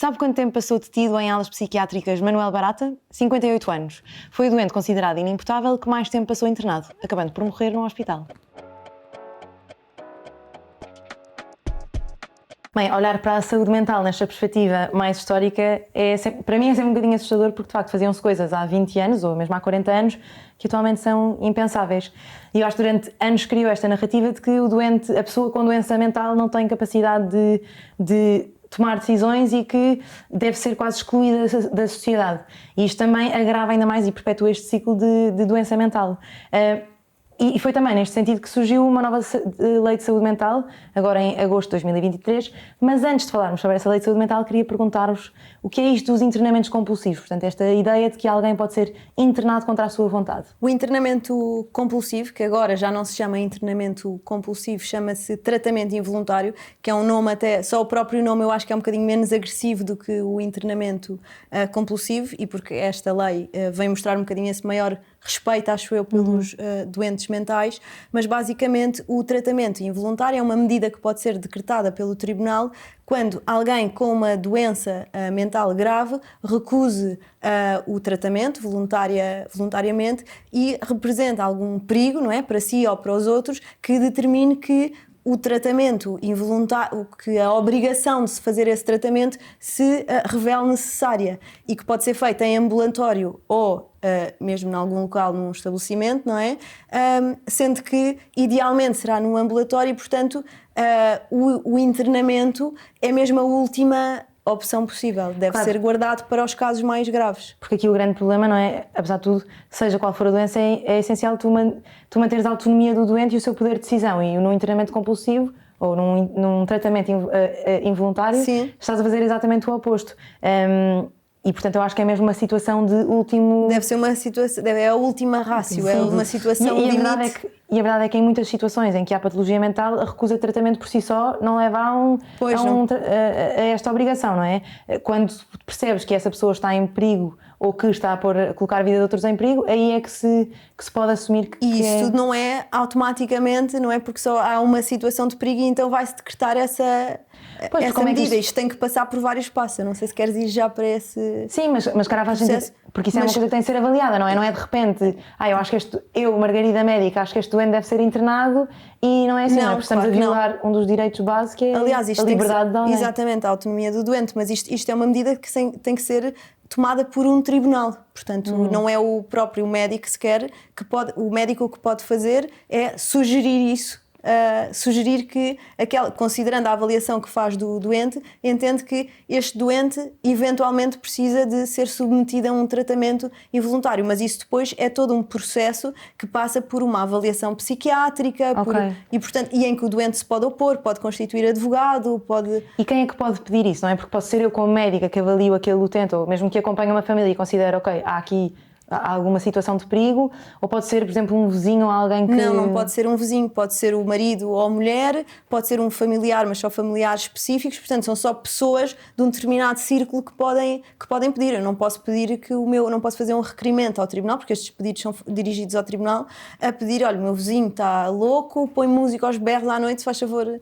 Sabe quanto tempo passou detido em alas psiquiátricas Manuel Barata? 58 anos. Foi o doente considerado inimputável que mais tempo passou internado, acabando por morrer num hospital. Bem, olhar para a saúde mental nesta perspectiva mais histórica, para mim é sempre um bocadinho assustador porque de facto faziam-se coisas há 20 anos ou mesmo há 40 anos que atualmente são impensáveis. E eu acho que durante anos criou esta narrativa de que a pessoa com doença mental não tem capacidade de tomar decisões e que deve ser quase excluída da sociedade. E isto também agrava ainda mais e perpetua este ciclo de doença mental. E foi também neste sentido que surgiu uma nova lei de saúde mental, agora em agosto de 2023, mas antes de falarmos sobre essa lei de saúde mental, queria perguntar-vos o que é isto dos internamentos compulsivos, portanto esta ideia de que alguém pode ser internado contra a sua vontade. O internamento compulsivo, que agora já não se chama internamento compulsivo, chama-se tratamento involuntário, que é um nome até, só o próprio nome eu acho que é um bocadinho menos agressivo do que o internamento compulsivo, e porque esta lei vem mostrar um bocadinho esse maior respeito, acho eu, pelos doentes mentais, mas basicamente o tratamento involuntário é uma medida que pode ser decretada pelo tribunal quando alguém com uma doença mental grave recuse o tratamento voluntariamente e representa algum perigo, não é, para si ou para os outros, que determine que o tratamento involuntário, que a obrigação de se fazer esse tratamento se revele necessária e que pode ser feita em ambulatório ou mesmo em algum local, num estabelecimento, não é? Sendo que idealmente será no ambulatório e, portanto, o internamento é mesmo a última opção possível, deve ser guardado para os casos mais graves. Porque aqui o grande problema, não é, apesar de tudo, seja qual for a doença, é essencial tu manteres a autonomia do doente e o seu poder de decisão, e no internamento compulsivo ou num tratamento involuntário, sim, estás a fazer exatamente o oposto. E portanto eu acho que é mesmo uma situação de último... Deve ser uma situação, é a última ratio, é uma situação limite. E a verdade é que em muitas situações em que há patologia mental, a recusa de tratamento por si só não leva a esta obrigação, não é? Quando percebes que essa pessoa está em perigo ou que está a colocar a vida de outros em perigo, aí é que se pode assumir que... E isso tudo não é automaticamente, não é porque só há uma situação de perigo e então vai-se decretar essa medida. Isto tem que passar por vários passos. Eu não sei se queres ir já para esse... Sim, mas cara, faz sentido, porque isso é uma coisa que tem de ser avaliada, não é? Não é de repente, eu acho que eu, Margarida médica, acho que este doente deve ser internado e não é assim, não é? Porque estamos a violar um dos direitos base, que é a liberdade de alguém. Exatamente, a autonomia do doente, mas isto é uma medida que tem que ser tomada por um tribunal, portanto não é o próprio médico sequer que pode, o médico o que pode fazer é sugerir isso, sugerir que, considerando a avaliação que faz do doente, entende que este doente eventualmente precisa de ser submetido a um tratamento involuntário, mas isso depois é todo um processo que passa por uma avaliação psiquiátrica, e em que o doente se pode opor, pode constituir advogado, pode... E quem é que pode pedir isso, não é? Porque posso ser eu como médica que avalio aquele utente, ou mesmo que acompanhe uma família e considere, há aqui alguma situação de perigo, ou pode ser, por exemplo, um vizinho ou alguém que... Não pode ser um vizinho, pode ser o marido ou a mulher, pode ser um familiar, mas só familiares específicos, portanto são só pessoas de um determinado círculo que podem pedir. Eu não posso pedir não posso fazer um requerimento ao tribunal, porque estes pedidos são dirigidos ao tribunal, a pedir, olha, o meu vizinho está louco, põe música aos berros à noite, se faz favor...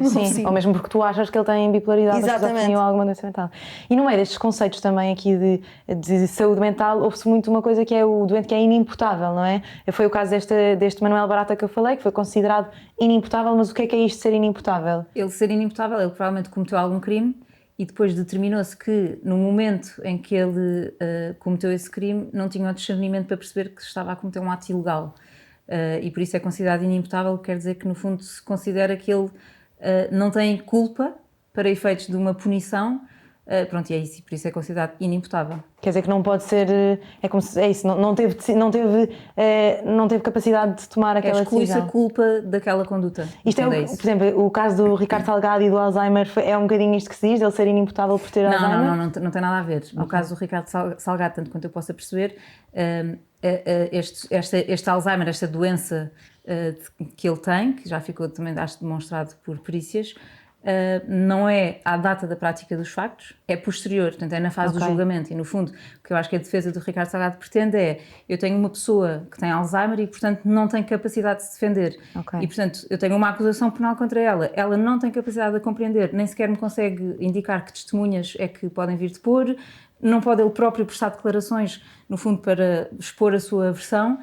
Sim, ou mesmo porque tu achas que ele tem bipolaridade, exatamente, ou alguma doença mental. E no meio destes conceitos também aqui de saúde mental, houve-se muito uma coisa que é o doente que é inimputável, não é? Foi o caso deste Manuel Barata que eu falei, que foi considerado inimputável, mas o que é isto de ser inimputável? Ele ser inimputável, ele provavelmente cometeu algum crime e depois determinou-se que no momento em que ele cometeu esse crime não tinha o discernimento para perceber que estava a cometer um ato ilegal. E por isso é considerado inimputável, quer dizer que no fundo se considera que ele não tem culpa para efeitos de uma punição, e é isso, e por isso é considerado inimputável. Quer dizer que não pode ser, é como se, é isso, não teve capacidade de tomar aquela decisão. Exclui-se a culpa daquela conduta. Isto por exemplo, o caso do Ricardo Salgado e do Alzheimer é um bocadinho isto que se diz, ele ser inimputável por ter Alzheimer? Não tem nada a ver. No caso do Ricardo Salgado, tanto quanto eu possa perceber, este Alzheimer, esta doença que ele tem, que já ficou também, acho, demonstrado por perícias, não é à data da prática dos factos, é posterior, portanto é na fase do julgamento. E no fundo, o que eu acho que a defesa do Ricardo Salgado pretende é: eu tenho uma pessoa que tem Alzheimer e, portanto, não tem capacidade de se defender. E, portanto, eu tenho uma acusação penal contra ela. Ela não tem capacidade de a compreender, nem sequer me consegue indicar que testemunhas é que podem vir depor, não pode ele próprio prestar declarações, no fundo, para expor a sua versão.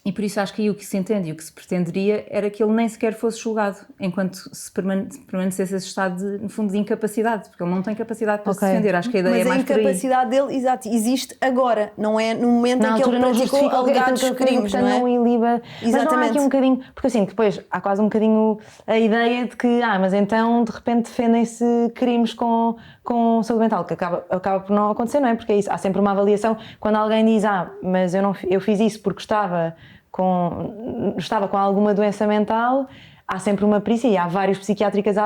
E por isso acho que aí o que se entende e o que se pretenderia era que ele nem sequer fosse julgado, enquanto se permanecesse esse estado, no fundo, de incapacidade, porque ele não tem capacidade para se defender. Acho que a ideia é mais por aí. Mas a incapacidade dele, exato, existe agora, não é no momento em que ele praticou alegados crimes, não é? Não iliba. Exatamente. Mas não há aqui um bocadinho, porque assim, depois há quase um bocadinho a ideia de que, mas então de repente defendem-se crimes com saúde mental, que acaba por não acontecer, não é? Porque é isso, há sempre uma avaliação, quando alguém diz, mas eu fiz isso porque estava com alguma doença mental, há sempre uma perícia e há vários psiquiatras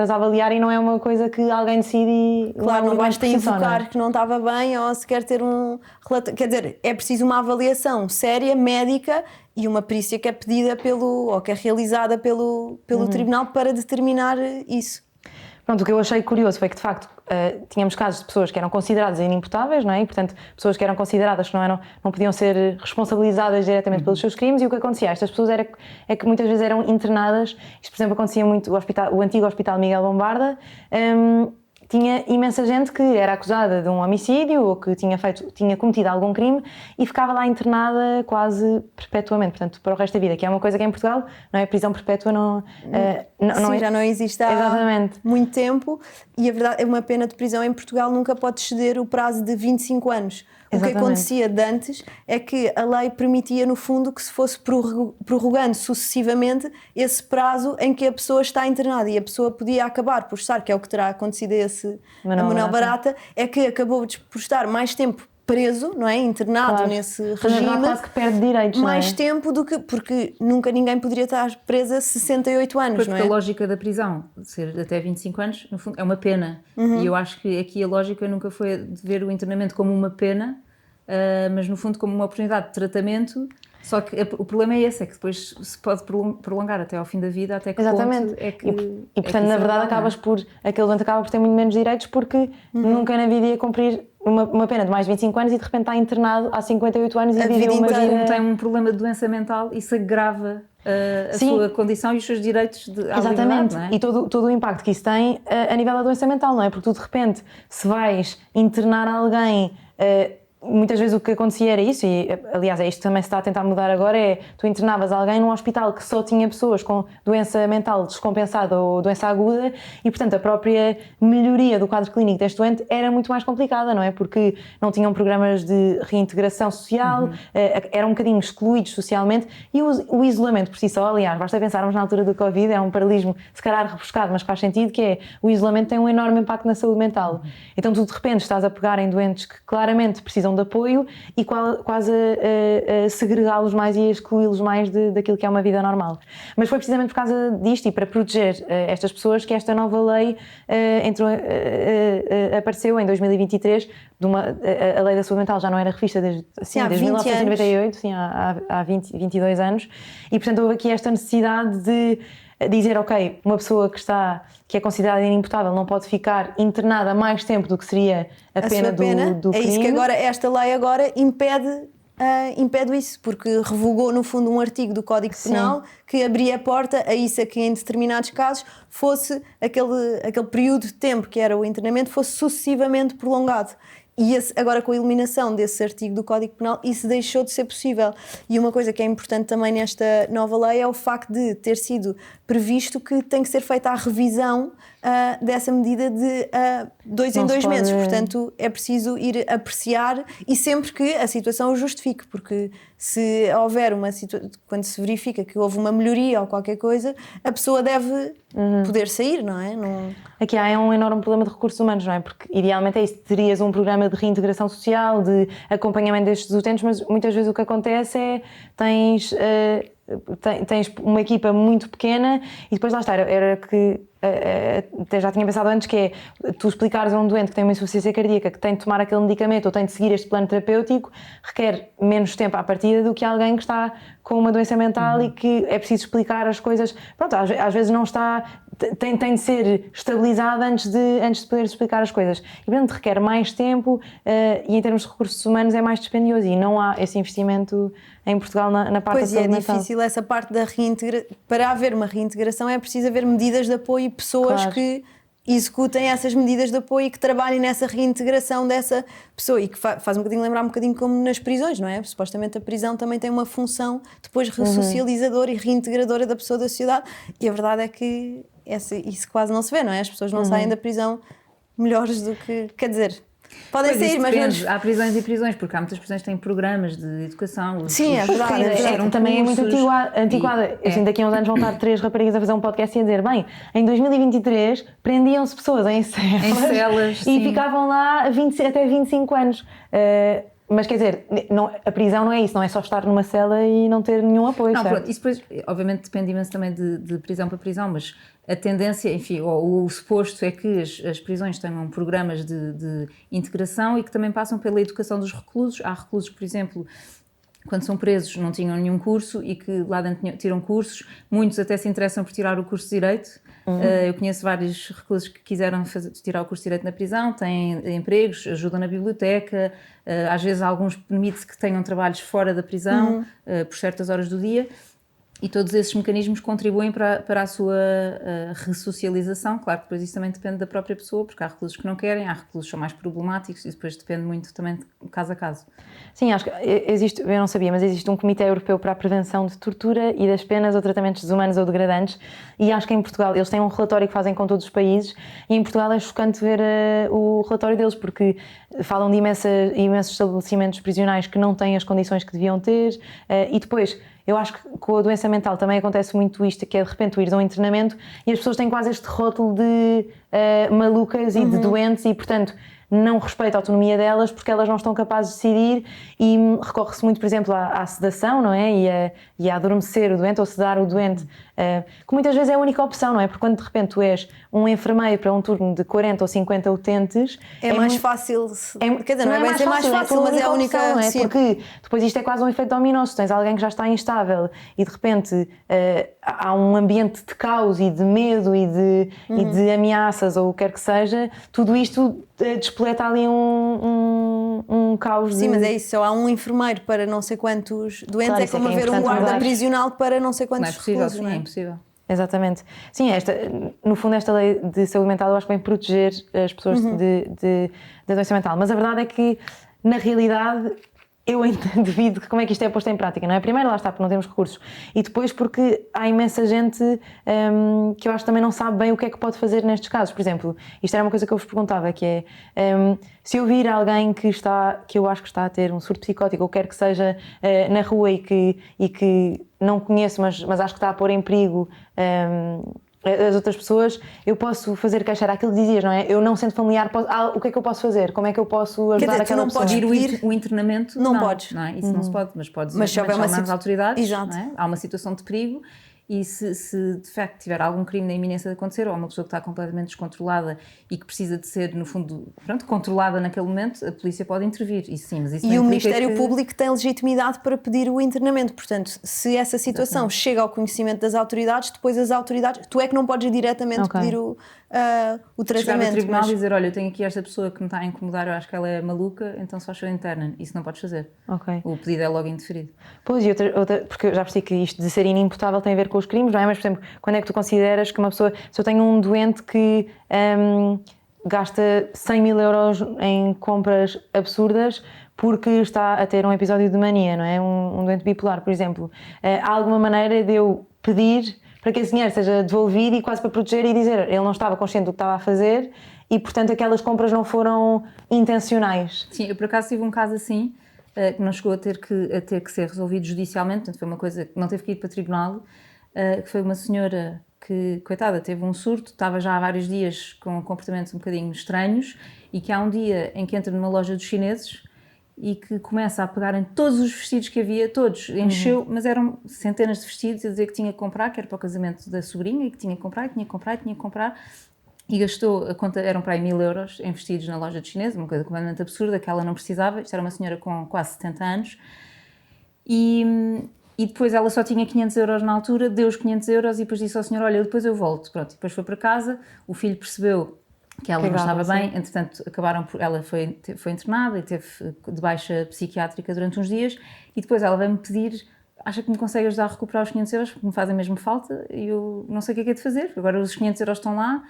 a avaliar, e não é uma coisa que alguém decide e... Claro, não basta invocar que não estava bem ou sequer ter um relatório. Quer dizer, é preciso uma avaliação séria, médica, e uma perícia que é pedida ou que é realizada pelo tribunal para determinar isso. Pronto, o que eu achei curioso foi que, de facto, tínhamos casos de pessoas que eram consideradas inimputáveis, não é? E, portanto, pessoas que eram consideradas que não podiam ser responsabilizadas diretamente pelos seus crimes, e o que acontecia a estas pessoas é que muitas vezes eram internadas. Isto, por exemplo, acontecia muito o antigo Hospital Miguel Bombarda. Tinha imensa gente que era acusada de um homicídio ou que tinha cometido algum crime e ficava lá internada quase perpetuamente, portanto, para o resto da vida, que é uma coisa que em Portugal, não é? Prisão perpétua Sim, já não existe há muito tempo, e a verdade é uma pena de prisão em Portugal nunca pode exceder o prazo de 25 anos. O que acontecia de antes é que a lei permitia, no fundo, que se fosse prorrogando sucessivamente esse prazo em que a pessoa está internada, e a pessoa podia acabar por estar, que é o que terá acontecido a Manuel Barata, é que acabou por estar mais tempo preso, não é? Internado nesse regime, quase que perde direitos, mais não é? tempo do que... Porque nunca ninguém poderia estar presa 68 anos, pois, não é? Porque a lógica da prisão, de ser até 25 anos, no fundo, é uma pena. E eu acho que aqui a lógica nunca foi de ver o internamento como uma pena, mas no fundo como uma oportunidade de tratamento. Só que o problema é esse, é que depois se pode prolongar até ao fim da vida, até que ponto é que... E portanto, na verdade, aquele doente acaba por ter muito menos direitos, porque nunca na vida ia cumprir uma pena de mais de 25 anos e de repente está internado há 58 anos e vive uma vida... Tem um problema de doença mental, isso agrava a sua condição e os seus direitos à liberdade, não é? E todo o impacto que isso tem a nível da doença mental, não é? Porque tu, de repente, se vais internar alguém... Muitas vezes o que acontecia era isso, e aliás é isto que também se está a tentar mudar agora, é tu internavas alguém num hospital que só tinha pessoas com doença mental descompensada ou doença aguda, e portanto a própria melhoria do quadro clínico deste doente era muito mais complicada, não é? Porque não tinham programas de reintegração social, eram um bocadinho excluídos socialmente, e o isolamento por si só, aliás, basta pensarmos na altura do Covid, é um paralelismo se calhar rebuscado, mas faz sentido, que é o isolamento tem um enorme impacto na saúde mental. Então tu de repente estás a pegar em doentes que claramente precisam de apoio e quase a segregá-los mais e a excluí-los mais daquilo que é uma vida normal. Mas foi precisamente por causa disto e para proteger estas pessoas que esta nova lei apareceu em 2023. A lei da saúde mental já não era revista desde 1998, há 22 anos, e portanto houve aqui esta necessidade de dizer, ok, uma pessoa que é considerada inimputável não pode ficar internada mais tempo do que seria a pena do crime. É isso que agora, esta lei agora impede isso, porque revogou no fundo um artigo do Código Penal que abria a porta a isso, a que em determinados casos fosse aquele período de tempo que era o internamento fosse sucessivamente prolongado. E agora com a eliminação desse artigo do Código Penal isso deixou de ser possível. E uma coisa que é importante também nesta nova lei é o facto de ter sido previsto que tem que ser feita a revisão dessa medida de 2 em 2 meses. Portanto, é preciso ir apreciar e sempre que a situação o justifique, porque se houver quando se verifica que houve uma melhoria ou qualquer coisa, a pessoa deve poder sair, não é? Aqui há um enorme problema de recursos humanos, não é? Porque idealmente é isso, terias um programa de reintegração social, de acompanhamento destes utentes, mas muitas vezes o que acontece é tens uma equipa muito pequena e depois lá está, era que até já tinha pensado antes, que é tu explicares a um doente que tem uma insuficiência cardíaca que tem de tomar aquele medicamento ou tem de seguir este plano terapêutico, requer menos tempo à partida do que alguém que está com uma doença mental e que é preciso explicar as coisas, pronto, às vezes não está tem de ser estabilizada antes de poder explicar as coisas. E, portanto, requer mais tempo e, em termos de recursos humanos, é mais dispendioso. E não há esse investimento em Portugal na parte da saúde mental. Pois é, difícil essa parte da reintegração. Para haver uma reintegração é preciso haver medidas de apoio e pessoas que executem essas medidas de apoio e que trabalhem nessa reintegração dessa pessoa, e que faz um bocadinho lembrar um bocadinho como nas prisões, não é? Supostamente a prisão também tem uma função depois ressocializadora e reintegradora da pessoa da sociedade, e a verdade é que isso quase não se vê, não é? As pessoas não saem da prisão melhores do que, quer dizer, podem sair, mas há prisões e prisões, porque há muitas prisões que têm programas de educação. Sim, é verdade. Também é muito antiquada. Assim, daqui a uns anos vão estar 3 raparigas a fazer um podcast e a dizer: bem, em 2023 prendiam-se pessoas em celas e ficavam lá até 25 anos. Mas quer dizer, a prisão não é isso, não é só estar numa cela e não ter nenhum apoio. Não, pronto, isso depois, obviamente, depende imenso também de prisão para prisão, mas a tendência, enfim, o suposto é que as prisões tenham programas de integração e que também passam pela educação dos reclusos. Há reclusos, por exemplo, quando são presos não tinham nenhum curso e que lá dentro tiram cursos, muitos até se interessam por tirar o curso de Direito. Eu conheço vários reclusos que quiseram tirar o curso de Direito na prisão, têm empregos, ajudam na biblioteca, às vezes alguns permite-se que tenham trabalhos fora da prisão, por certas horas do dia. E todos esses mecanismos contribuem para a sua ressocialização. Claro que depois isso também depende da própria pessoa, porque há reclusos que não querem, há reclusos que são mais problemáticos e depois depende muito também de caso a caso. Sim, acho que existe, eu não sabia, mas existe um Comitê Europeu para a Prevenção de Tortura e das Penas ou Tratamentos desumanos ou degradantes, e acho que em Portugal eles têm um relatório que fazem com todos os países, e em Portugal é chocante ver o relatório deles, porque falam de imensos estabelecimentos prisionais que não têm as condições que deviam ter, e depois eu acho que com a doença mental também acontece muito isto, que é de repente tu ires a um internamento e as pessoas têm quase este rótulo de malucas e de doentes, e portanto não respeita a autonomia delas porque elas não estão capazes de decidir, e recorre-se muito, por exemplo, à sedação, não é? E a adormecer o doente ou sedar o doente, que muitas vezes é a única opção, não é? Porque quando de repente tu és um enfermeiro para um turno de 40 ou 50 utentes... É mais fácil, quer dizer, não é bem ser mais fácil, mas é a única opção, não é? Sim. Porque depois isto é quase um efeito dominó. Se tens alguém que já está instável e de repente há um ambiente de caos e de medo e de ameaças ou o que quer que seja, tudo isto despoleta ali um caos. Sim, mas é isso, só há um enfermeiro para não sei quantos doentes, Claro, é como é haver um guarda prisional para não sei quantos reclusos. Não é impossível. Exatamente. Sim, no fundo esta lei de saúde mental eu acho que vem proteger as pessoas da doença mental, mas a verdade é que na realidade eu ainda devido como é que isto é posto em prática, não é? Primeiro lá está porque não temos recursos, e depois porque há imensa gente que eu acho que também não sabe bem o que é que pode fazer nestes casos. Por exemplo, isto era uma coisa que eu vos perguntava, que é se eu vir alguém que eu acho que está a ter um surto psicótico ou quer que seja na rua e que não conheço, mas acho que está a pôr em perigo as outras pessoas, eu posso fazer queixa, era aquilo que dizias, não é? Eu não sendo familiar, o que é que eu posso fazer? Como é que eu posso ajudar aquela pessoa? Quer dizer, tu não podes pedir o internamento? Não podes. Não é? Isso não se pode, mas podes mas se houver uma às autoridades, Exato. não é? Há uma situação de perigo. E se de facto tiver algum crime na iminência de acontecer, ou uma pessoa que está completamente descontrolada e que precisa de ser, no fundo, controlada naquele momento, a polícia pode intervir. Isso sim, mas isso e o Ministério Público tem legitimidade para pedir o internamento. Portanto, se essa situação chega ao conhecimento das autoridades, depois as autoridades... Tu é que não podes diretamente pedir o tratamento. Chegar ao tribunal e dizer, olha, eu tenho aqui esta pessoa que me está a incomodar, eu acho que ela é maluca, então só achou interna. Isso não podes fazer. O pedido é logo indeferido. Pois, e outra, porque eu já percebi que isto de ser inimputável tem a ver com os crimes, não é? Mas, por exemplo, quando é que tu consideras que uma pessoa... Se eu tenho um doente que gasta 100 mil euros em compras absurdas porque está a ter um episódio de mania, não é? Um doente bipolar, por exemplo. Há alguma maneira de eu pedir para que esse dinheiro seja devolvido e quase para proteger e dizer ele não estava consciente do que estava a fazer e, portanto, aquelas compras não foram intencionais? Sim, eu por acaso tive um caso assim, que não chegou a ter que ser resolvido judicialmente, portanto foi uma coisa que não teve que ir para tribunal, que foi uma senhora que, coitada, teve um surto, estava já há vários dias com comportamentos um bocadinho estranhos e que há um dia em que entra numa loja dos chineses e que começa a pegar em todos os vestidos que havia, todos, encheu, mas eram centenas de vestidos, a dizer que tinha que comprar, que era para o casamento da sobrinha e que tinha que comprar, e gastou, a conta eram para aí 1000 euros em vestidos na loja de chinesa, uma coisa completamente absurda que ela não precisava. Isto era uma senhora com quase 70 anos e E depois ela só tinha 500 euros na altura, deu os 500 euros e depois disse ao senhor, olha, depois eu volto. Pronto, e depois foi para casa, o filho percebeu que ela não estava bem, entretanto ela foi internada e teve de baixa psiquiátrica durante uns dias e depois ela veio-me pedir, acha que me consegue ajudar a recuperar os 500 euros, porque me fazem mesmo falta e eu não sei o que é de fazer, agora os 500 euros estão lá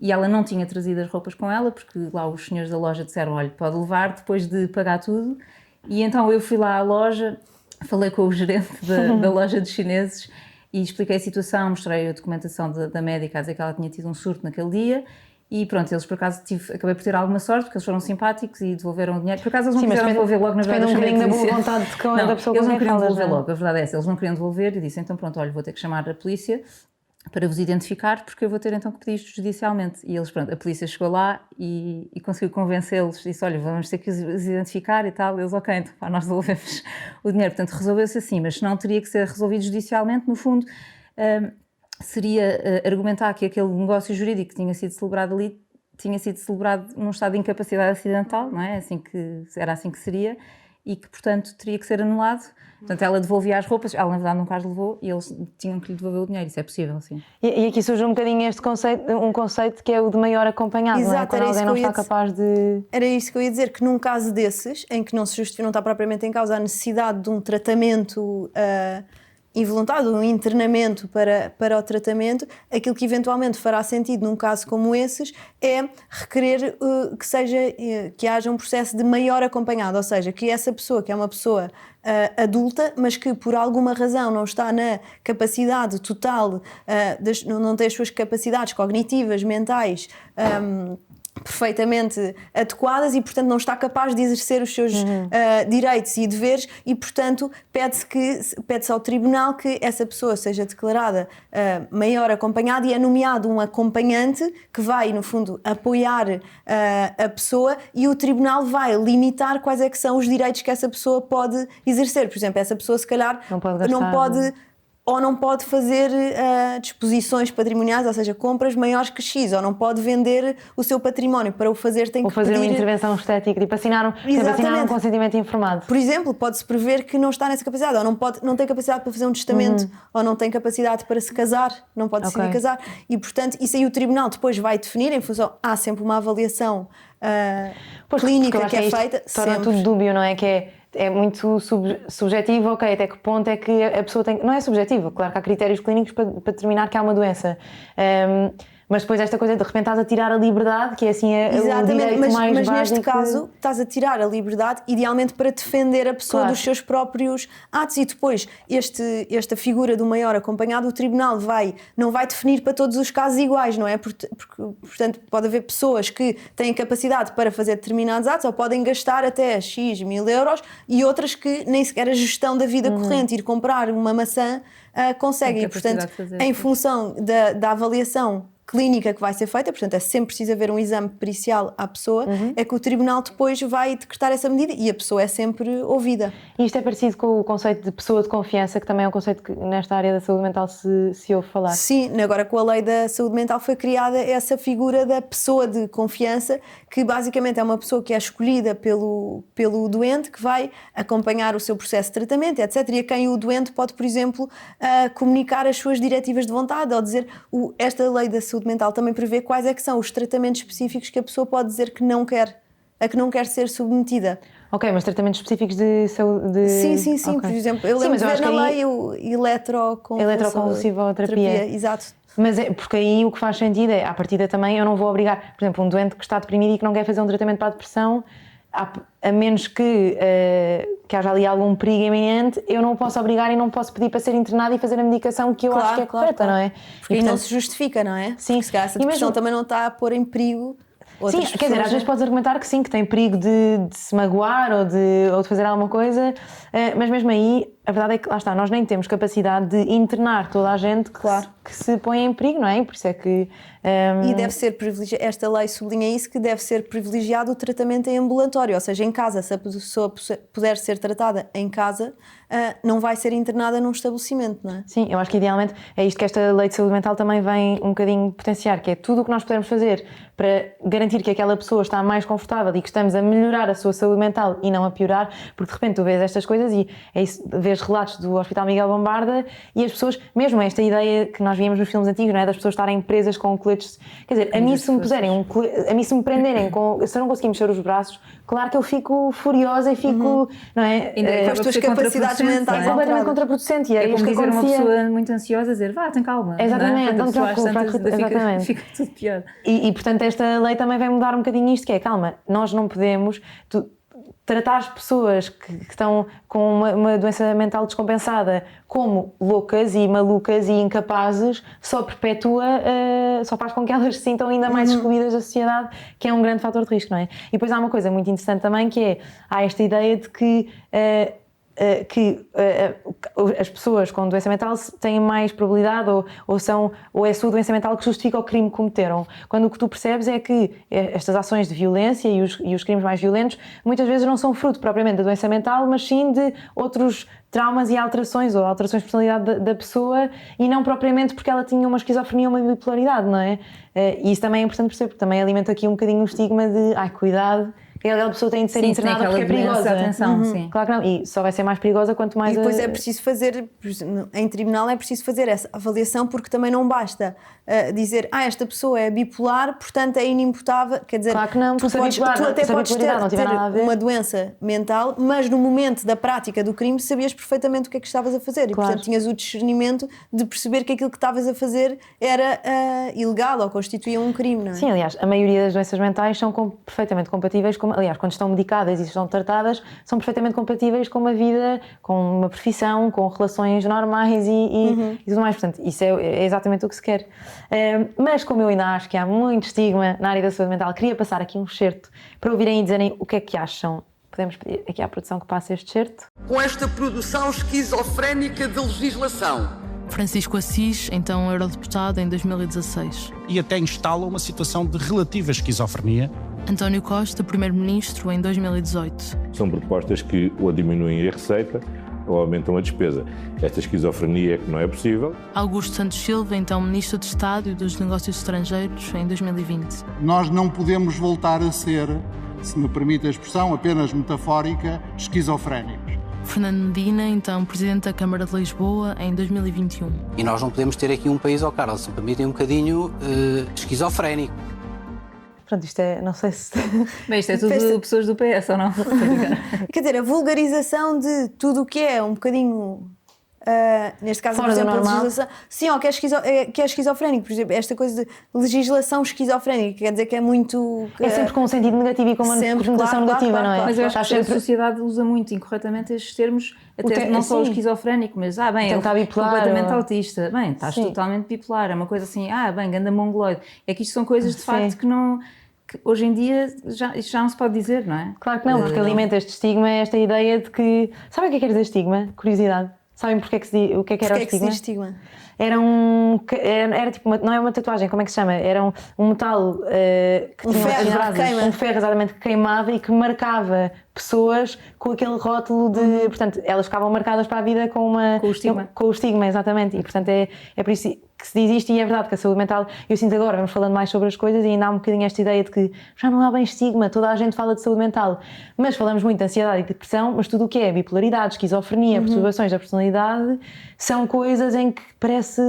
e ela não tinha trazido as roupas com ela, porque lá os senhores da loja disseram, olha, pode levar depois de pagar tudo, e então eu fui lá à loja, falei com o gerente da loja de chineses e expliquei a situação, mostrei a documentação da médica a dizer que ela tinha tido um surto naquele dia e pronto, eles por acaso acabei por ter alguma sorte porque eles foram simpáticos e devolveram o dinheiro. Por acaso eles não quiseram devolver logo, na verdade. Depende um bocadinho da boa vontade da pessoa eles com não quem queriam falas, devolver logo, a verdade é essa, eles não queriam devolver e disse, então pronto, olha, vou ter que chamar a polícia para vos identificar, porque eu vou ter então que pedir isto judicialmente. E eles, pronto, a polícia chegou lá e conseguiu convencê-los, disse, olha, vamos ter que os identificar e tal. Eles, ok, então pá, nós devolvemos o dinheiro. Portanto, resolveu-se assim, mas não teria que ser resolvido judicialmente, no fundo, seria argumentar que aquele negócio jurídico que tinha sido celebrado ali tinha sido celebrado num estado de incapacidade acidental, não é? Era assim que seria, e que, portanto, teria que ser anulado. Portanto, ela devolvia as roupas, ela na verdade nunca as levou e eles tinham que lhe devolver o dinheiro, isso é possível, sim. E aqui surge um bocadinho este conceito, um conceito que é o de maior acompanhado, Exato, não é? Quando alguém não está capaz de... Era isso que eu ia dizer, que num caso desses, em que não se justifica, não está propriamente em causa a necessidade de um tratamento involuntário, um internamento para o tratamento, aquilo que eventualmente fará sentido num caso como esses é requerer que haja um processo de maior acompanhado, ou seja, que essa pessoa, que é uma pessoa adulta, mas que por alguma razão não está na capacidade total, não tem as suas capacidades cognitivas, mentais, perfeitamente adequadas e, portanto, não está capaz de exercer os seus direitos e deveres e, portanto, pede-se ao tribunal que essa pessoa seja declarada maior acompanhada e é nomeado um acompanhante que vai, no fundo, apoiar a pessoa e o tribunal vai limitar quais é que são os direitos que essa pessoa pode exercer. Por exemplo, essa pessoa, se calhar, não pode fazer disposições patrimoniais, ou seja, compras maiores que X, ou não pode vender o seu património. Para o fazer tem que fazer pedir... uma intervenção estética, tipo assinar um consentimento informado. Por exemplo, pode-se prever que não está nessa capacidade, ou não tem capacidade para fazer um testamento, ou não tem capacidade para se casar, não pode decidir casar. E, portanto, isso aí o tribunal depois vai definir, em função... Há sempre uma avaliação clínica que é feita. Torna tudo dúbio, não é? Que é muito subjetivo, ok, até que ponto é que a pessoa tem... Não é subjetivo, claro que há critérios clínicos para determinar que há uma doença. Mas depois esta coisa, de repente estás a tirar a liberdade, que é assim o direito mais básico. Mas neste caso estás a tirar a liberdade idealmente para defender a pessoa dos seus próprios atos e depois esta figura do maior acompanhado, o tribunal não vai definir para todos os casos iguais, não é? Porque, portanto, pode haver pessoas que têm capacidade para fazer determinados atos ou podem gastar até X mil euros e outras que nem sequer a gestão da vida corrente, ir comprar uma maçã, conseguem. E, portanto, em função da avaliação clínica que vai ser feita, portanto é sempre preciso haver um exame pericial à pessoa, é que o tribunal depois vai decretar essa medida e a pessoa é sempre ouvida. E isto é parecido com o conceito de pessoa de confiança, que também é um conceito que nesta área da saúde mental se ouve falar. Sim, agora com a lei da saúde mental foi criada essa figura da pessoa de confiança, que basicamente é uma pessoa que é escolhida pelo doente, que vai acompanhar o seu processo de tratamento, etc. E a quem o doente pode, por exemplo, comunicar as suas diretivas de vontade, ou dizer, esta lei da saúde mental também prevê quais é que são os tratamentos específicos que a pessoa pode dizer que não quer ser submetida. Ok, mas tratamentos específicos de saúde... Sim, okay. Por exemplo, eu lembro de ver na lei o eletroconvulsivoterapia. Exato. Mas porque aí o que faz sentido é, à partida também, eu não vou obrigar, por exemplo, um doente que está deprimido e que não quer fazer um tratamento para a depressão, a menos que haja ali algum perigo iminente, eu não o posso obrigar e não posso pedir para ser internado e fazer a medicação que eu acho que é correta, não é? Porque aí não se justifica, não é? Sim. Porque se calhar essa depressão também não está a pôr em perigo outras pessoas. Quer dizer, às vezes podes argumentar que sim, que tem perigo de se magoar ou de fazer alguma coisa, mas mesmo aí, a verdade é que, lá está, nós nem temos capacidade de internar toda a gente que se põe em perigo, não é? E por isso é que... E deve ser privilegiado, esta lei sublinha isso, que deve ser privilegiado o tratamento em ambulatório, ou seja, em casa, se a pessoa puder ser tratada em casa, não vai ser internada num estabelecimento, não é? Sim, eu acho que idealmente é isto que esta lei de saúde mental também vem um bocadinho potenciar, que é tudo o que nós podemos fazer para garantir que aquela pessoa está mais confortável e que estamos a melhorar a sua saúde mental e não a piorar, porque de repente tu vês estas coisas e é isso, vês vês relatos do Hospital Miguel Bombarda e as pessoas, mesmo esta ideia que nós víamos nos filmes antigos, não é? Das pessoas estarem presas com coletes, quer dizer, a mim se me puserem a mim se me prenderem se eu não conseguir mexer os braços, claro que eu fico furiosa e fico, não é? Com as tuas capacidades mentais. É completamente contraproducente. É isto como que dizer uma acontecia. pessoa muito ansiosa dizer, vá, tem calma. Exatamente, não não é? te preocupes, exatamente. Fica tudo pior. E portanto esta lei também vai mudar um bocadinho isto, que é, calma, nós não podemos tratar as pessoas que estão com uma doença mental descompensada como loucas e malucas e incapazes, só perpetua, só faz com que elas se sintam ainda mais excluídas da sociedade, que é um grande fator de risco, não é? E depois há uma coisa muito interessante também, que é, há esta ideia de que as pessoas com doença mental têm mais probabilidade ou é a sua doença mental que justifica o crime que cometeram. Quando o que tu percebes é que estas ações de violência e os crimes mais violentos muitas vezes não são fruto propriamente da doença mental, mas sim de outros traumas e alterações ou alterações de personalidade da pessoa e não propriamente porque ela tinha uma esquizofrenia ou uma bipolaridade, não é? E isso também é importante perceber, porque também alimenta aqui um bocadinho o estigma de cuidado, aquela pessoa tem de ser internada porque é perigosa. Atenção, sim. Claro que não, e só vai ser mais perigosa quanto mais... E depois é preciso fazer, em tribunal é preciso fazer essa avaliação, porque também não basta dizer, esta pessoa é bipolar, portanto é inimputável, quer dizer, claro que não, tu até podes ter uma doença mental, mas no momento da prática do crime sabias perfeitamente o que é que estavas a fazer e portanto tinhas o discernimento de perceber que aquilo que estavas a fazer era ilegal ou constituía um crime, não é? Sim, aliás, a maioria das doenças mentais são perfeitamente compatíveis com, aliás, quando estão medicadas e estão tratadas, são perfeitamente compatíveis com uma vida, com uma profissão, com relações normais e tudo mais. Portanto, isso é exatamente o que se quer. Mas como eu ainda acho que há muito estigma na área da saúde mental, queria passar aqui um excerto para ouvirem e dizerem o que é que acham. Podemos pedir aqui à produção que passe este excerto. Com esta produção esquizofrénica de legislação. Francisco Assis, então eurodeputado em 2016. E até instala uma situação de relativa esquizofrenia. António Costa, primeiro-ministro, em 2018. São propostas que ou diminuem a receita ou aumentam a despesa. Esta esquizofrenia é que não é possível. Augusto Santos Silva, então Ministro de Estado e dos Negócios Estrangeiros, em 2020. Nós não podemos voltar a ser, se me permite a expressão apenas metafórica, esquizofrénicos. Fernando Medina, então Presidente da Câmara de Lisboa, em 2021. E nós não podemos ter aqui um país, Carlos, se me permitem, um bocadinho esquizofrénico. Pronto, isto é, não sei se... Bem, isto é tudo pessoas do PS, ou não? Quer dizer, a vulgarização de tudo o que é um bocadinho... neste caso, fora por exemplo, do normal. a legislação. Sim, ou que é esquizofrénico, por exemplo, esta coisa de legislação esquizofrénica, quer dizer que é muito. É sempre com um sentido negativo e com uma conotação negativa, não é? Mas eu acho que a sociedade usa muito incorretamente estes termos, até não só o esquizofrénico, mas bem, completamente autista. Bem, estás totalmente bipolar, é uma coisa assim, bem, ganda mongoloide. É que isto são coisas de facto que não. Hoje em dia isto já não se pode dizer, não é? Claro que não, porque alimenta este estigma, esta ideia de que. Sabem o que é quer dizer estigma? Curiosidade. Sabem porque é que se diz, o que é que era o estigma? Que se diz estigma? Era tipo não é uma tatuagem, como é que se chama? Era um metal que tinha um ferro exatamente que queimava e que marcava pessoas com aquele rótulo de. Portanto, elas ficavam marcadas para a vida com o estigma. Com o estigma, exatamente. E portanto é por isso que se diz isto, e é verdade que a saúde mental, eu sinto agora, vamos falando mais sobre as coisas e ainda há um bocadinho esta ideia de que já não há bem estigma, toda a gente fala de saúde mental, mas falamos muito de ansiedade e depressão, mas tudo o que é bipolaridade, esquizofrenia, perturbações da personalidade, são coisas em que parece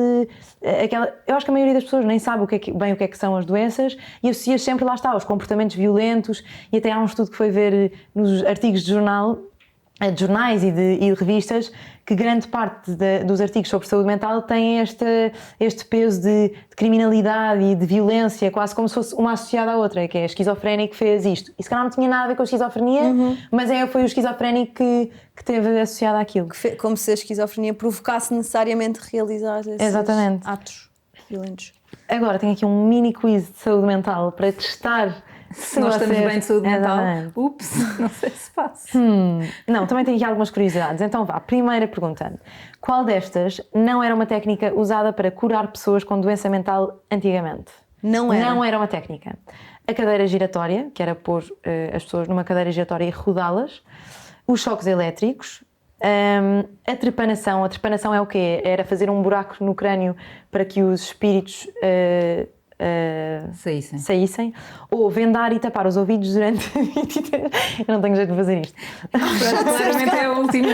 eu acho que a maioria das pessoas nem sabe bem o que é que são as doenças e associa sempre, lá está, aos comportamentos violentos, e até há um estudo que foi ver nos artigos de jornais e de revistas, que grande parte dos artigos sobre saúde mental têm este peso de criminalidade e de violência, quase como se fosse uma associada à outra, que é a esquizofrénica que fez isto. E se calhar não tinha nada a ver com a esquizofrenia, mas foi o esquizofrénico que teve associado àquilo. Como se a esquizofrenia provocasse necessariamente realizar esses atos violentos. Agora tenho aqui um mini quiz de saúde mental para testar se nós estamos bem de saúde mental. Ups, não sei se passa. Não, também tenho aqui algumas curiosidades. Então vá, primeira pergunta. Qual destas não era uma técnica usada para curar pessoas com doença mental antigamente? Não era. Não era uma técnica. A cadeira giratória, que era pôr as pessoas numa cadeira giratória e rodá-las. Os choques elétricos. A trepanação. A trepanação é o quê? Era fazer um buraco no crânio para que os espíritos... saíssem, ou vendar e tapar os ouvidos durante 23... Eu não tenho jeito de fazer isto. Claramente é a última.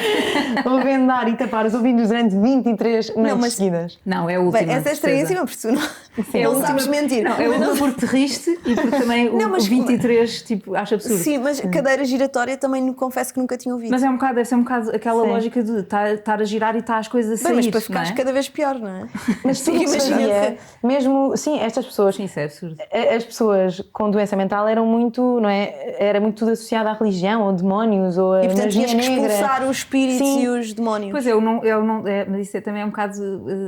ou vendar e tapar os ouvidos durante 23 noites seguidas. Não, é a última. Bem, essa é estranhíssima, porque tu não sabes mentir. Não, é uma porque te riste e porque também o 23 tipo, acho absurdo. Sim, mas cadeira giratória também confesso que nunca tinha ouvido. Mas deve ser um bocado aquela lógica de estar a girar e estar as coisas a sair. Bem, mas para ficares cada vez pior, não é? Mas tu imagina, mesmo, sim, estas pessoas, Sim, isso é absurdo. as pessoas com doença mental eram muito, não é? Era muito tudo associado à religião, ou demónios, ou a E portanto magia tinhas que negra. expulsar os espíritos Sim. e os demónios. Pois mas isso também é um bocado,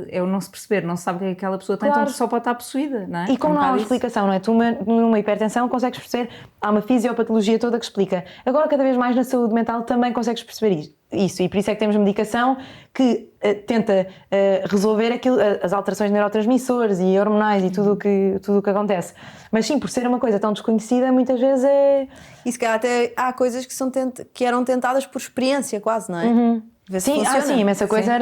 é o não se perceber, não se sabe o que é que aquela pessoa tem, Claro. então só pode estar possuída, não é? E como É um não há uma bocado isso. explicação, não é? Tu numa hipertensão consegues perceber, há uma fisiopatologia toda que explica. Agora, cada vez mais na saúde mental também consegues perceber isso. E por isso é que temos medicação que tenta resolver as alterações de neurotransmissores e hormonais e tudo o que acontece. Mas sim, por ser uma coisa tão desconhecida, muitas vezes é... E se calhar até há coisas que eram tentadas por experiência quase, não é? Ver se Sim, funciona. sim, imensa coisa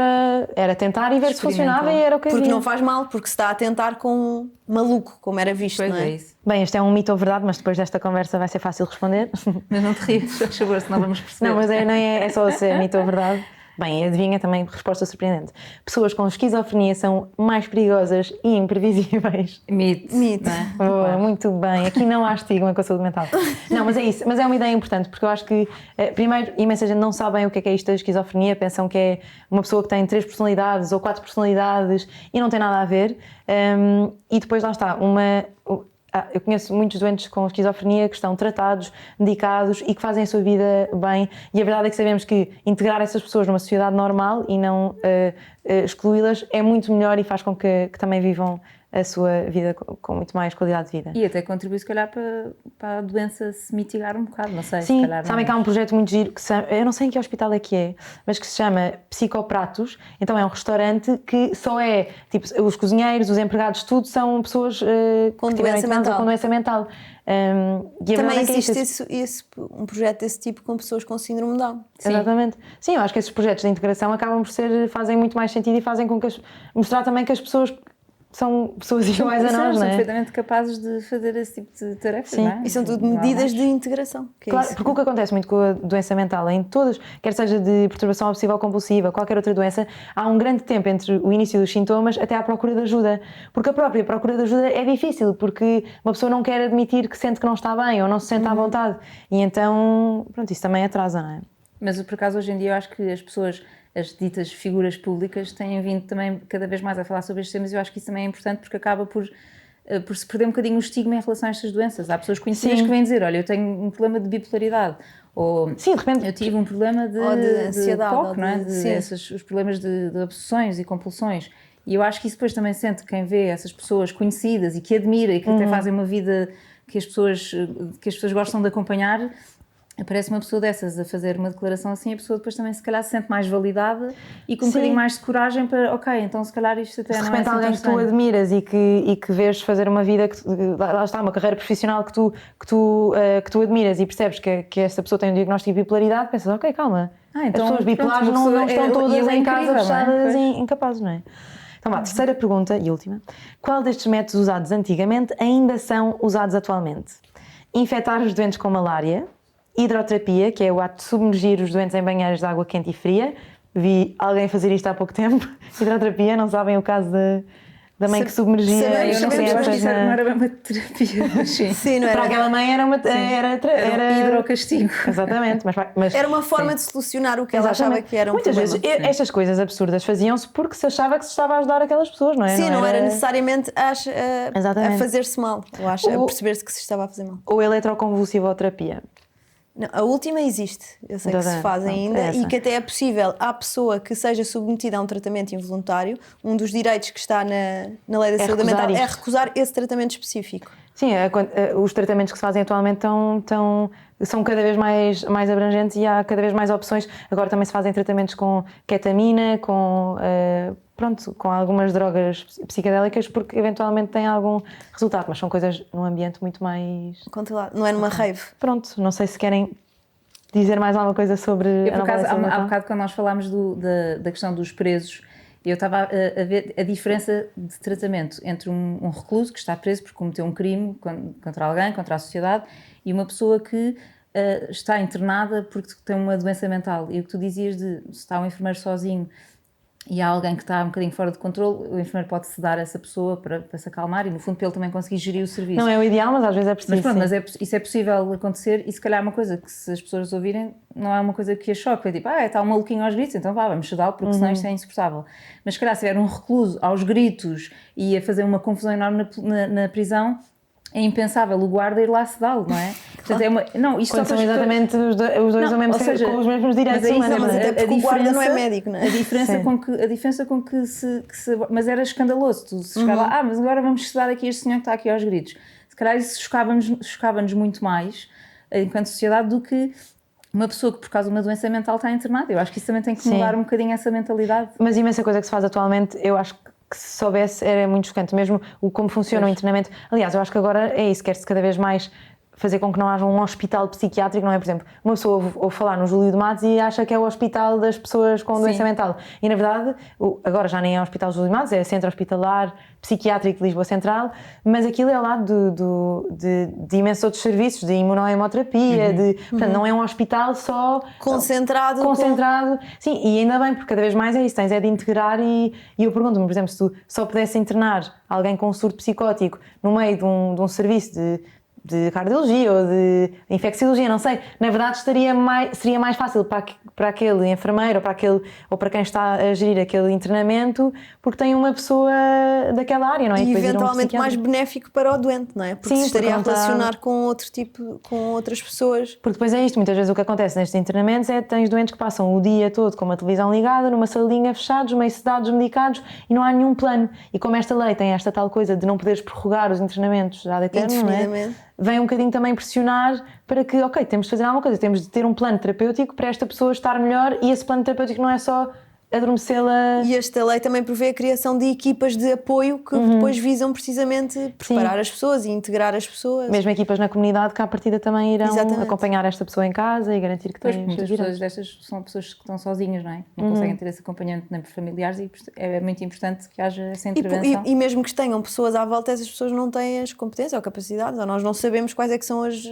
era tentar e ver se funcionava e era o que Porque havia. não faz mal, porque se está a tentar com um maluco, como era visto, Pois não é? é isso. Bem, este é um mito ou verdade, mas depois desta conversa vai ser fácil responder. Mas não te rias, por favor, senão vamos perceber. Não, mas nem é só se é mito ou verdade. Bem, adivinha também, resposta surpreendente. Pessoas com esquizofrenia são mais perigosas e imprevisíveis. Mito. Mito. Não é? Boa, muito bem. Aqui não há estigma com a saúde mental. Não, mas é isso. Mas é uma ideia importante, porque eu acho que, primeiro, imensa gente não sabe bem o que é isto da esquizofrenia, pensam que é uma pessoa que tem 3 personalidades ou 4 personalidades e não tem nada a ver. E depois lá está, eu conheço muitos doentes com esquizofrenia que estão tratados, medicados e que fazem a sua vida bem. E a verdade é que sabemos que integrar essas pessoas numa sociedade normal e não excluí-las é muito melhor e faz com que também vivam a sua vida com muito mais qualidade de vida. E até contribui, se calhar, para a doença se mitigar um bocado, não sei. Sim, se calhar sabem que há um projeto muito giro, eu não sei em que hospital é que é, mas que se chama Psicopratos. Então é um restaurante que só é, tipo, os cozinheiros, os empregados, tudo são pessoas Com que tiveram doença em casa mental. com doença mental. E a Também verdade é que é existe um projeto desse tipo com pessoas com síndrome de Down. Exatamente. Sim, eu acho que esses projetos de integração acabam por fazem muito mais sentido e fazem com que mostrar também que as pessoas são pessoas iguais a nós, são não é? perfeitamente capazes de fazer esse tipo de tarefas, Sim. não é? E são tudo medidas de integração. Que é Claro, isso. porque o que acontece muito com a doença mental, em todas, quer seja de perturbação obsessiva ou compulsiva, qualquer outra doença, há um grande tempo entre o início dos sintomas até à procura de ajuda. Porque a própria procura de ajuda é difícil, porque uma pessoa não quer admitir que sente que não está bem ou não se sente à vontade. E então, pronto, isso também atrasa, não é? Mas por acaso hoje em dia eu acho que as pessoas, as ditas figuras públicas, têm vindo também cada vez mais a falar sobre estes temas e eu acho que isso também é importante porque acaba por se perder um bocadinho o estigma em relação a estas doenças. Há pessoas conhecidas Sim. que vêm dizer, olha, eu tenho um problema de bipolaridade, ou Sim, de repente. eu tive um problema de ansiedade, POC, ou não é? de- Os problemas de obsessões e compulsões. E eu acho que isso depois também sente quem vê essas pessoas conhecidas e que admira e que até fazem uma vida que as pessoas gostam de acompanhar. Aparece uma pessoa dessas a fazer uma declaração assim, a pessoa depois também se calhar se sente mais validada e com um Sim. bocadinho mais de coragem para, ok, então se calhar isto até Se de não é repente assim alguém tão que tu estranho. admiras e que vês fazer uma vida, lá está, uma carreira profissional que tu admiras e percebes que essa pessoa tem um diagnóstico de bipolaridade, pensas, ok, calma, Então, as pessoas bipolares pronto, uma não pessoa- estão todas e ele é em casa incrível, não é? fechadas Pois. e incapazes, não é? Então, terceira pergunta e última. Qual destes métodos usados antigamente ainda são usados atualmente? Infectar os doentes com malária, hidroterapia, que é o ato de submergir os doentes em banheiros de água quente e fria. Vi alguém fazer isto há pouco tempo. Hidroterapia, não sabem o caso da mãe que submergia sabemos, as Eu não sei, eu acho que crianças isso não era bem uma terapia, mas sim. Sim, não Para era? aquela mãe era Era hidrocastigo. Exatamente, mas Era uma forma de solucionar o que ela achava exatamente. que era um Muitas problema. vezes estas coisas absurdas faziam-se porque se achava que se estava a ajudar aquelas pessoas, não é? Sim, não era necessariamente a Exatamente. fazer-se mal, eu acho, a perceber-se que se estava a fazer mal. Ou eletroconvulsivoterapia. Não, a última existe, eu sei que se faz ainda é essa. e que até é possível à pessoa que seja submetida a um tratamento involuntário, um dos direitos que está na Lei da Saúde recusar Mental é isto. recusar esse tratamento específico. Sim, os tratamentos que se fazem atualmente são cada vez mais abrangentes e há cada vez mais opções. Agora também se fazem tratamentos com ketamina, com algumas drogas psicadélicas, porque eventualmente têm algum resultado, mas são coisas num ambiente muito mais... Controlado. Não é numa rave. Pronto, não sei se querem dizer mais alguma coisa sobre Eu, a por nova acaso, lei de saúde há mental. bocado quando nós falámos da questão dos presos, eu estava a ver a diferença de tratamento entre um recluso que está preso porque cometeu um crime contra alguém, contra a sociedade, e uma pessoa que está internada porque tem uma doença mental. E o que tu dizias de se está um enfermeiro sozinho e há alguém que está um bocadinho fora de controle, o enfermeiro pode sedar essa pessoa para se acalmar e, no fundo, para ele também conseguir gerir o serviço. Não é o ideal, mas às vezes é preciso. Mas pronto, isso é possível acontecer e se calhar é uma coisa que, se as pessoas ouvirem, não é uma coisa que a choque. É tipo, está um maluquinho aos gritos, então vamos sedá-lo porque senão isto é insuportável. Mas se calhar se tiver um recluso aos gritos e a fazer uma confusão enorme na prisão, é impensável o guarda ir lá sedá-lo, não é? Portanto, não, isto são exatamente os dois com os mesmos direitos humanos. Mas até porque o guarda não é médico, não é? A diferença com que se mas era escandaloso, tu se chegava lá, mas agora vamos sedar aqui este senhor que está aqui aos gritos. Se calhar isso chocava-nos muito mais, enquanto sociedade, do que uma pessoa que por causa de uma doença mental está internada. Eu acho que isso também tem que mudar um bocadinho essa mentalidade. Mas imensa coisa que se faz atualmente, eu acho que se soubesse era muito chocante, mesmo como funciona o internamento. Aliás, eu acho que agora é isso, quer-se cada vez mais fazer com que não haja um hospital psiquiátrico, não é? Por exemplo, uma pessoa ouve falar no Júlio de Matos e acha que é o hospital das pessoas com doença mental. E, na verdade, agora já nem é o Hospital Júlio de Matos, é o Centro Hospitalar Psiquiátrico de Lisboa Central, mas aquilo é lá de imensos outros serviços, de imunohemoterapia, portanto, não é um hospital só... Concentrado. Sim, e ainda bem, porque cada vez mais é isso, tens de integrar e eu pergunto-me, por exemplo, se tu só pudesse internar alguém com um surto psicótico no meio de um serviço de cardiologia ou de infecciologia, não sei, na verdade seria mais fácil para aquele enfermeiro ou para quem está a gerir aquele internamento, porque tem uma pessoa daquela área, não é? E eventualmente mais benéfico para o doente, não é? Porque se estaria a relacionar com outras pessoas. Porque depois é isto, muitas vezes o que acontece nestes internamentos é que tens doentes que passam o dia todo com uma televisão ligada, numa salinha, fechados, meio sedados, medicados, e não há nenhum plano. E como esta lei tem esta tal coisa de não poderes prorrogar os internamentos ad eterno, não é? Vem um bocadinho também pressionar para que, ok, temos de fazer alguma coisa, temos de ter um plano terapêutico para esta pessoa estar melhor, e esse plano terapêutico não é só adormecê-la. E esta lei também prevê a criação de equipas de apoio que depois visam precisamente preparar as pessoas e integrar as pessoas. Mesmo equipas na comunidade que à partida também irão acompanhar esta pessoa em casa e garantir que tem. Muitas pessoas destas são pessoas que estão sozinhas, não é? Não conseguem ter esse acompanhamento nem por familiares, e é muito importante que haja essa intervenção. E mesmo que tenham pessoas à volta, essas pessoas não têm as competências ou capacidades, ou nós não sabemos quais é que são as...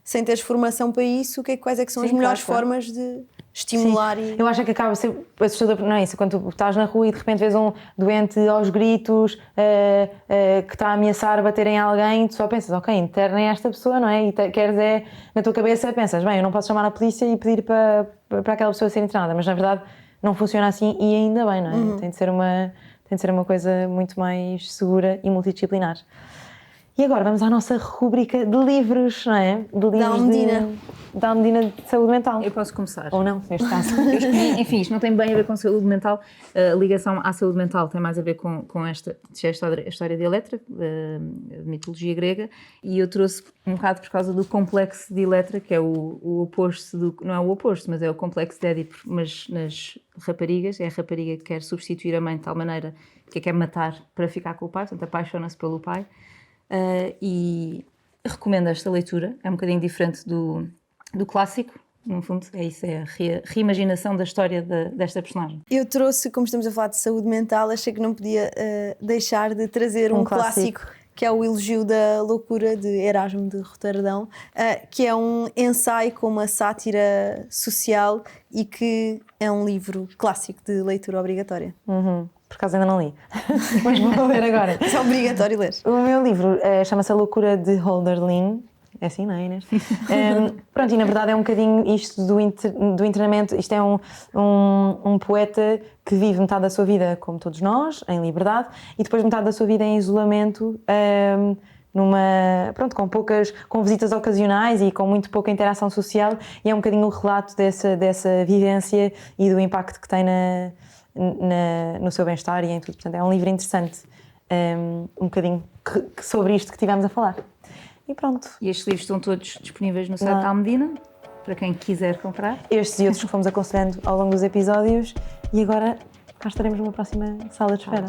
sem teres formação para isso, quais é que são as melhores formas de estimular. E... Eu acho que acaba a ser assustador, não é isso? Quando tu estás na rua e de repente vês um doente aos gritos que está a ameaçar bater em alguém, tu só pensas, ok, internem esta pessoa, não é? E queres na tua cabeça pensas, bem, eu não posso chamar a polícia e pedir para aquela pessoa ser internada, mas na verdade não funciona assim, e ainda bem, não é? Tem de ser uma coisa muito mais segura e multidisciplinar. E agora vamos à nossa rubrica de livros, não é? De livros da Almedina de saúde mental. Eu posso começar. Ou não, neste caso. Enfim, isto não tem bem a ver com saúde mental. A ligação à saúde mental tem mais a ver com a história de Eletra, a mitologia grega, e eu trouxe um bocado por causa do complexo de Eletra, que é o oposto não é o oposto, mas é o complexo de Édipo, mas nas raparigas. É a rapariga que quer substituir a mãe de tal maneira que a quer matar para ficar com o pai, portanto apaixona-se pelo pai. E recomendo esta leitura, é um bocadinho diferente do clássico, no fundo é isso, é a reimaginação da história desta personagem. Eu trouxe, como estamos a falar de saúde mental, achei que não podia deixar de trazer um clássico, que é o Elogio da Loucura, de Erasmo de Roterdão, que é um ensaio com uma sátira social e que é um livro clássico de leitura obrigatória. Por acaso ainda não li, mas vou ler agora. É obrigatório ler. O meu livro chama-se A Loucura de Hölderlin. É assim, não é, Inês? Pronto, e na verdade é um bocadinho isto do internamento. Isto é um poeta que vive metade da sua vida, como todos nós, em liberdade, e depois metade da sua vida em isolamento, com visitas ocasionais e com muito pouca interação social, e é um bocadinho o relato dessa vivência e do impacto que tem no seu bem-estar e em tudo. Portanto, é um livro interessante, um bocadinho sobre isto que estivemos a falar. E pronto. E estes livros estão todos disponíveis no site da Almedina, para quem quiser comprar. Estes e outros que fomos aconselhando ao longo dos episódios, e agora cá estaremos numa próxima sala de espera.